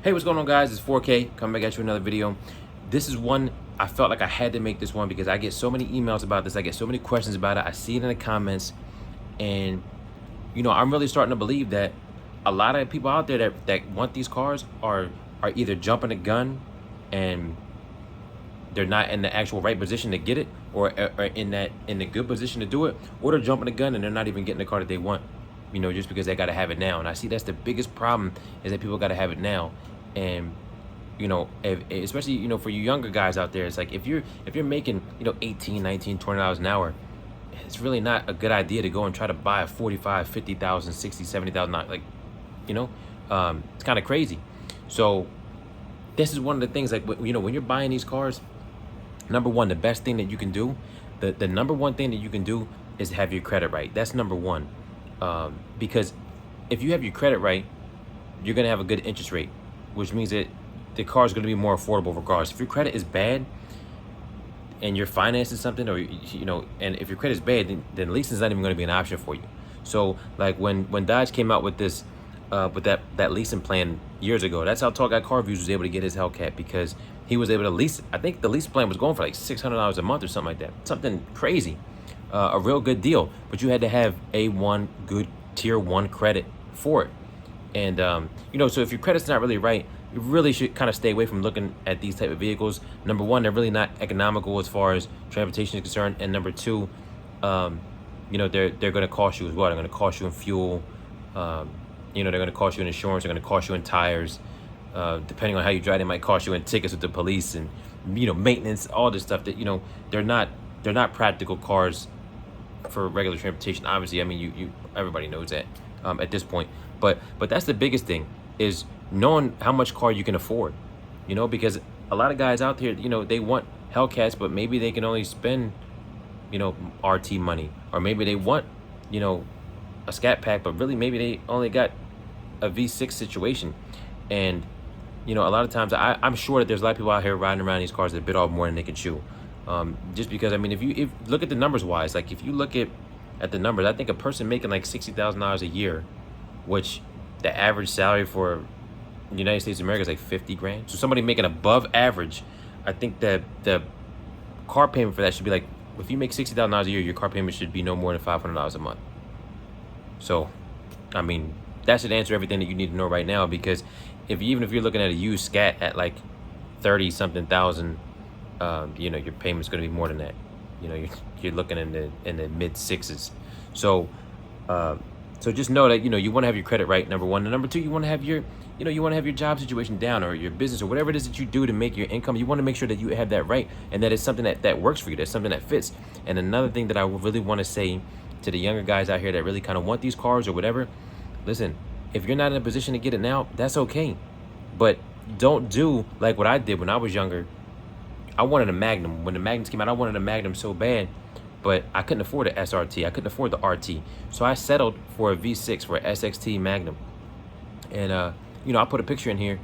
Hey, what's going on, guys? It's 4K coming back at you another video. This is one I felt like I had to make this one because I get so many emails about this. I get so many questions about it. I see it in the comments, and I'm really starting to believe that a lot of people out there that want these cars are either jumping the gun and they're not in the actual right position to get it, or in the good position to do it, or they're jumping the gun and they're not even getting the car that they want, just because they got to have it now. And I see that's the biggest problem, is that people got to have it now. And especially for you younger guys out there, it's like if you're making 18, 19, $20 an hour, it's really not a good idea to go and try to buy a 45, 50,000, 60, 70,000, like it's kind of crazy. So this is one of the things, like, when you're buying these cars, number one, the best thing that you can do, the number one thing that you can do is have your credit right. That's number one. Because if you have your credit right, you're gonna have a good interest rate, which means that the car is going to be more affordable regardless. If your credit is bad and you're financing something, or and if your credit is bad, then leasing is not even going to be an option for you. So like when Dodge came out with this with that leasing plan years ago, that's how Talk Guy Car Reviews was able to get his Hellcat, because he was able to lease it. I think the lease plan was going for like $600 a month or something like that, something crazy, a real good deal. But you had to have A1 good tier 1 credit for it. And so if your credit's not really right, you really should kind of stay away from looking at these type of vehicles. Number one, they're really not economical as far as transportation is concerned, and number two, they're going to cost you as well. They're going to cost you in fuel. They're going to cost you in insurance. They're going to cost you in tires. Depending on how you drive, they might cost you in tickets with the police and maintenance, all this stuff that they're not practical cars for regular transportation. Obviously, I mean everybody knows that at this point. But that's the biggest thing, is knowing how much car you can afford, because a lot of guys out here, they want Hellcats, but maybe they can only spend, RT money, or maybe they want, a Scatpack, but really maybe they only got a V6 situation. And, a lot of times I'm sure that there's a lot of people out here riding around these cars that bit off more than they can chew. Just because, I mean, if you look at the numbers wise, like if you look at the numbers, I think a person making like $60,000 a year, which the average salary for the United States of America is like 50 grand. So somebody making above average, I think that the car payment for that should be like, if you make $60,000 a year, your car payment should be no more than $500 a month. So, I mean, that should answer everything that you need to know right now, because even if you're looking at a used Scat at like 30 something thousand, your payment's going to be more than that. You're looking in the mid sixes. So just know that you want to have your credit right, number one, and number two, you want to have your job situation down, or your business, or whatever it is that you do to make your income. You want to make sure that you have that right, and that it's something that works for you, that's something that fits. And another thing that I really want to say to the younger guys out here that really kind of want these cars or whatever, listen, if you're not in a position to get it now, that's okay, but don't do like what I did when I was younger. I wanted a Magnum. When the Magnums came out, I wanted a Magnum so bad, but I couldn't afford an SRT. I couldn't afford the RT. So I settled for a V6, for an SXT Magnum. And, I put a picture in here.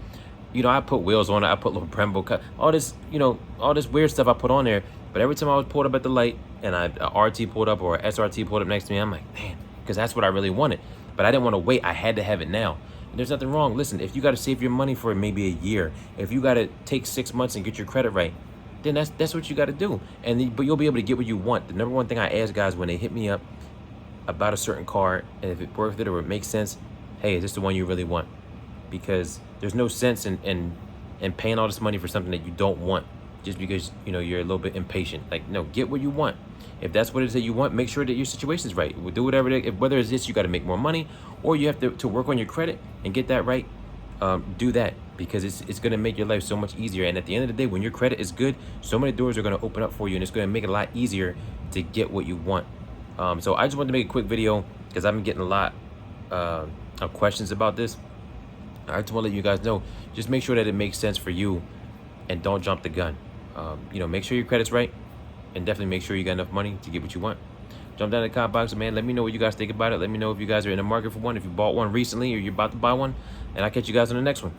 I put wheels on it. I put little Brembo cut. All this weird stuff I put on there. But every time I was pulled up at the light and a RT pulled up or a SRT pulled up next to me, I'm like, man, because that's what I really wanted. But I didn't want to wait. I had to have it now. And there's nothing wrong. Listen, if you got to save your money for maybe a year, if you got to take 6 months and get your credit right, then that's what you got to do. But you'll be able to get what you want. The number one thing I ask guys when they hit me up about a certain car, and if it's worth it or it makes sense, hey, is this the one you really want? Because there's no sense in paying all this money for something that you don't want, just because you're a little bit impatient. Like, no, get what you want. If that's what it is that you want, make sure that your situation is right. We'll do whatever whether it's this, you got to make more money, or you have to work on your credit and get that right. Do that, because it's going to make your life so much easier. And at the end of the day, when your credit is good, so many doors are going to open up for you, and it's going to make it a lot easier to get what you want. So I just wanted to make a quick video because I've been getting a lot of questions about this. I just want to let you guys know, just make sure that it makes sense for you, and don't jump the gun. Make sure your credit's right, and definitely make sure you got enough money to get what you want. Jump down in the comment box, man. Let me know what you guys think about it. Let me know if you guys are in the market for one, if you bought one recently or you're about to buy one, and I'll catch you guys on the next one.